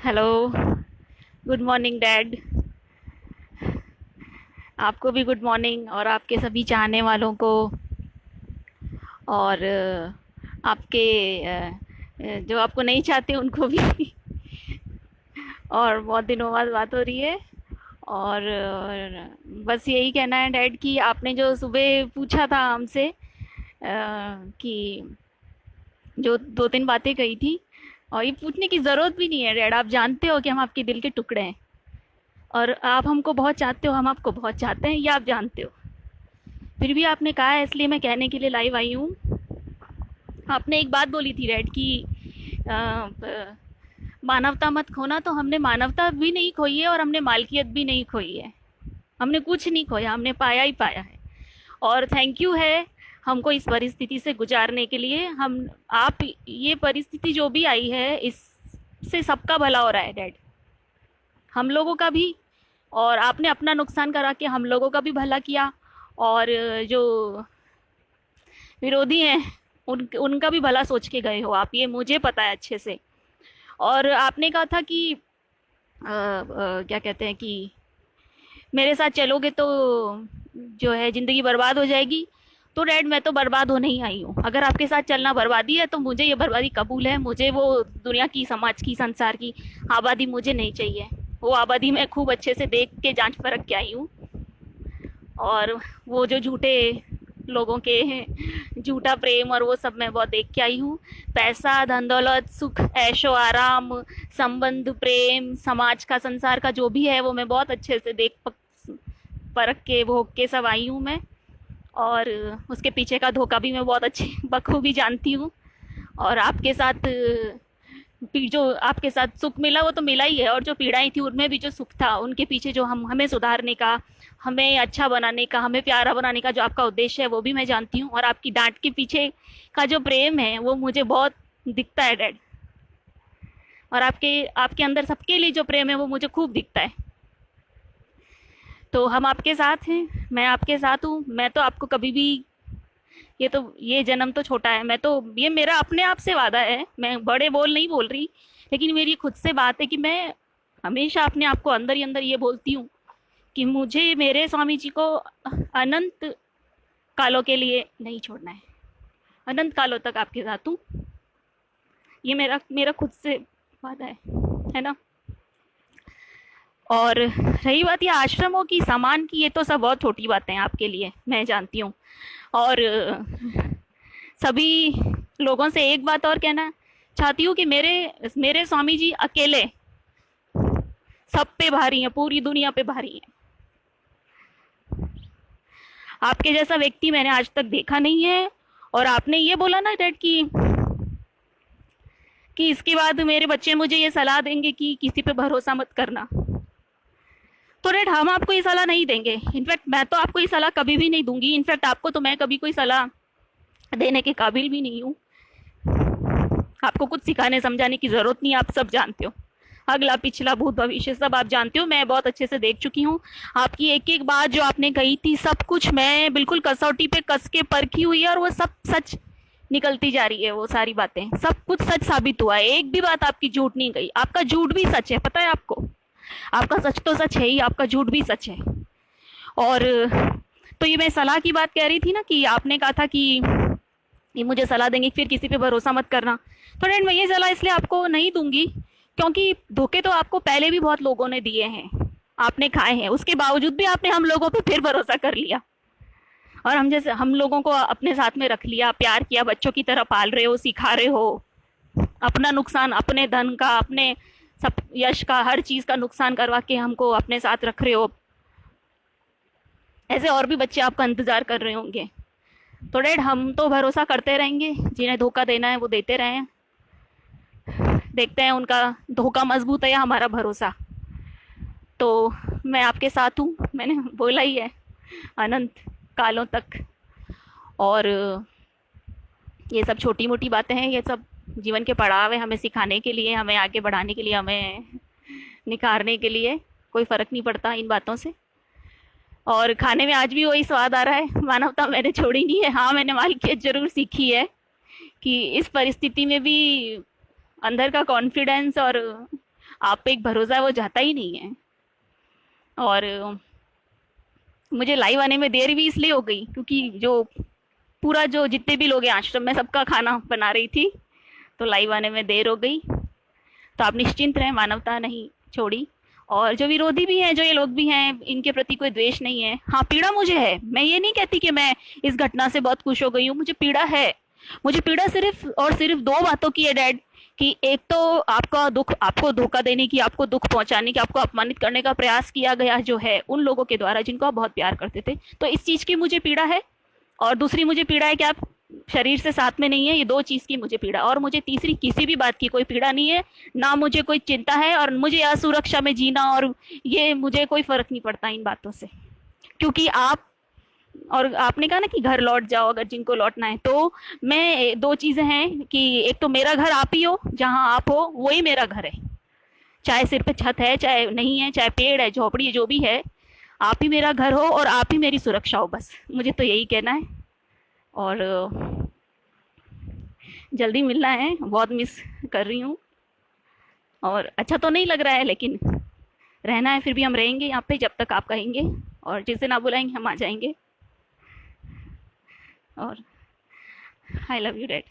Hello. Good morning dad. आपको भी good morning, और आपके सभी चाहने वालों को, और आपके जो आपको नहीं चाहते उनको भी। और बहुत दिनों बाद बात हो रही है। और बस यही कहना है डैड कि आपने जो सुबह पूछा था हमसे, कि जो दो तीन बातें कही थी, और ये पूछने की ज़रूरत भी नहीं है डैड। आप जानते हो कि हम आपके दिल के टुकड़े हैं, और आप हमको बहुत चाहते हो, हम आपको बहुत चाहते हैं, ये आप जानते हो। फिर भी आपने कहा है, इसलिए मैं कहने के लिए लाइव आई हूँ। आपने एक बात बोली थी रेड कि मानवता मत खोना, तो हमने मानवता भी नहीं खोई है और हमने मालकियत भी नहीं खोई है। हमने कुछ नहीं खोया, हमने पाया ही पाया है। और थैंक यू है हमको इस परिस्थिति से गुजारने के लिए। हम आप ये परिस्थिति जो भी आई है, इससे सबका भला हो रहा है डैड, हम लोगों का भी। और आपने अपना नुकसान करा के हम लोगों का भी भला किया, और जो विरोधी हैं उनका भी भला सोच के गए हो आप, ये मुझे पता है अच्छे से। और आपने कहा था कि क्या कहते हैं कि मेरे साथ चलोगे तो जो है ज़िंदगी बर्बाद हो जाएगी। तो डैड, मैं तो बर्बाद होने ही आई हूँ। अगर आपके साथ चलना बर्बादी है तो मुझे ये बर्बादी कबूल है। मुझे वो दुनिया की, समाज की, संसार की आबादी मुझे नहीं चाहिए। वो आबादी मैं खूब अच्छे से देख के जांच परख के आई हूँ। और वो जो झूठे लोगों के झूठा प्रेम और वो सब मैं बहुत देख के आई हूँ। पैसा, धन दौलत, सुख, ऐशो आराम, संबंध, प्रेम, समाज का, संसार का जो भी है, वो मैं बहुत अच्छे से देख परख के, भोग के सब आई हूँ मैं। और उसके पीछे का धोखा भी मैं बहुत अच्छी बखूबी जानती हूँ। और आपके साथ जो आपके साथ सुख मिला वो तो मिला ही है, और जो पीड़ाएं थी उनमें भी जो सुख था, उनके पीछे जो हमें सुधारने का, हमें अच्छा बनाने का, हमें प्यारा बनाने का जो आपका उद्देश्य है वो भी मैं जानती हूँ। और आपकी डांट के पीछे का जो प्रेम है वो मुझे बहुत दिखता है डैड। और आपके आपके अंदर सबके लिए जो प्रेम है वो मुझे खूब दिखता है। तो हम आपके साथ हैं, मैं आपके साथ हूँ। मैं तो आपको कभी भी, ये जन्म तो छोटा है, मैं तो, ये मेरा अपने आप से वादा है, मैं बड़े बोल नहीं बोल रही, लेकिन मेरी खुद से बात है कि मैं हमेशा अपने आप को अंदर ही अंदर ये बोलती हूँ कि मुझे मेरे स्वामी जी को अनंत कालों के लिए नहीं छोड़ना है। अनंत कालों तक आपके साथ हूँ। ये मेरा मेरा खुद से वादा है ना। और रही बात ये आश्रमों की, सामान की, ये तो सब बहुत छोटी बातें हैं आपके लिए, मैं जानती हूँ। और सभी लोगों से एक बात और कहना चाहती हूँ कि मेरे मेरे स्वामी जी अकेले सब पे भारी हैं, पूरी दुनिया पे भारी हैं। आपके जैसा व्यक्ति मैंने आज तक देखा नहीं है। और आपने ये बोला ना डैड कि इसके बाद मेरे बच्चे मुझे ये सलाह देंगे कि किसी पे भरोसा मत करना। तो डैड, हम आपको ये सलाह नहीं देंगे। इनफैक्ट मैं तो आपको ये सलाह कभी भी नहीं दूंगी। इनफैक्ट आपको तो मैं कभी कोई सलाह देने के काबिल भी नहीं हूँ। आपको कुछ सिखाने समझाने की जरूरत नहीं, आप सब जानते हो। अगला पिछला भूत भविष्य सब आप जानते हो, मैं बहुत अच्छे से देख चुकी हूँ। आपकी एक एक बात जो आपने कही थी, सब कुछ मैं बिल्कुल कसौटी पे कस के परखी हुई है, और वो सब सच निकलती जा रही है। वो सारी बातें, सब कुछ सच साबित हुआ है। एक भी बात आपकी झूठ नहीं गई। आपका झूठ भी सच है, पता है आपको। आपका सच तो सच है ही, आपका झूठ भी सच है। और तो ये मैं सलाह की बात कह रही थी ना, कि आपने कहा था कि ये मुझे सलाह देंगे फिर किसी पे भरोसा मत करना। तो डैड, मैं ये सलाह इसलिए आपको नहीं दूंगी क्योंकि धोखे तो आपको पहले भी बहुत लोगों ने दिए हैं, आपने खाए हैं। उसके बावजूद भी आपने हम लोगों पे फिर भरोसा कर लिया, और हम लोगों को अपने साथ में रख लिया, प्यार किया, बच्चों की तरह पाल रहे हो, सिखा रहे हो। अपना नुकसान, अपने धन का, अपने सब यश का, हर चीज का नुकसान करवा के हमको अपने साथ रख रहे हो। ऐसे और भी बच्चे आपका इंतजार कर रहे होंगे। तो डैड, हम तो भरोसा करते रहेंगे, जिन्हें धोखा देना है वो देते रहें। देखते हैं उनका धोखा मजबूत है या हमारा भरोसा। तो मैं आपके साथ हूँ, मैंने बोला ही है, अनंत कालों तक। और ये सब छोटी मोटी बातें हैं, ये सब जीवन के पड़ाव है, हमें सिखाने के लिए, हमें आगे बढ़ाने के लिए, हमें निखारने के लिए। कोई फ़र्क नहीं पड़ता इन बातों से। और खाने में आज भी वही स्वाद आ रहा है। मानवता मैंने छोड़ी नहीं है। हाँ, मैंने मालिकियत ज़रूर सीखी है कि इस परिस्थिति में भी अंदर का कॉन्फिडेंस और आप पे एक भरोसा है वो जाता ही नहीं है। और मुझे लाइव आने में देर भी इसलिए हो गई क्योंकि जो पूरा जो जितने भी लोग हैं आश्रम में सबका खाना बना रही थी, तो लाइव आने में देर हो गई। तो आप निश्चिंत रहें, मानवता नहीं छोड़ी। और जो विरोधी भी हैं, जो ये लोग भी हैं, इनके प्रति कोई द्वेष नहीं है। हाँ, पीड़ा मुझे है, मैं ये नहीं कहती कि मैं इस घटना से बहुत खुश हो गई हूँ, मुझे पीड़ा है। मुझे पीड़ा सिर्फ और सिर्फ दो बातों की है डैड, कि एक तो आपका दुख, आपको धोखा देने की, आपको दुख पहुंचाने की, आपको अपमानित करने का प्रयास किया गया जो है उन लोगों के द्वारा जिनको आप बहुत प्यार करते थे, तो इस चीज की मुझे पीड़ा है। और दूसरी मुझे पीड़ा है कि आप शरीर से साथ में नहीं है, ये दो चीज की मुझे पीड़ा। और मुझे तीसरी किसी भी बात की कोई पीड़ा नहीं है, ना मुझे कोई चिंता है, और मुझे असुरक्षा में जीना और ये मुझे कोई फर्क नहीं पड़ता इन बातों से। क्योंकि आप, और आपने कहा ना कि घर लौट जाओ अगर जिनको लौटना है, तो मैं दो चीजें हैं कि एक तो मेरा घर आप ही हो, जहां आप हो वही मेरा घर है। चाहे सिर पे छत है, चाहे नहीं है, चाहे पेड़ है, झोपड़ी है, जो भी है, आप ही मेरा घर हो और आप ही मेरी सुरक्षा हो, बस मुझे तो यही कहना है। और जल्दी मिलना है, बहुत मिस कर रही हूँ। और अच्छा तो नहीं लग रहा है, लेकिन रहना है, फिर भी हम रहेंगे यहाँ पे जब तक आप कहेंगे, और जिस दिन आप बुलाएंगे हम आ जाएंगे। और आई लव यू डैड।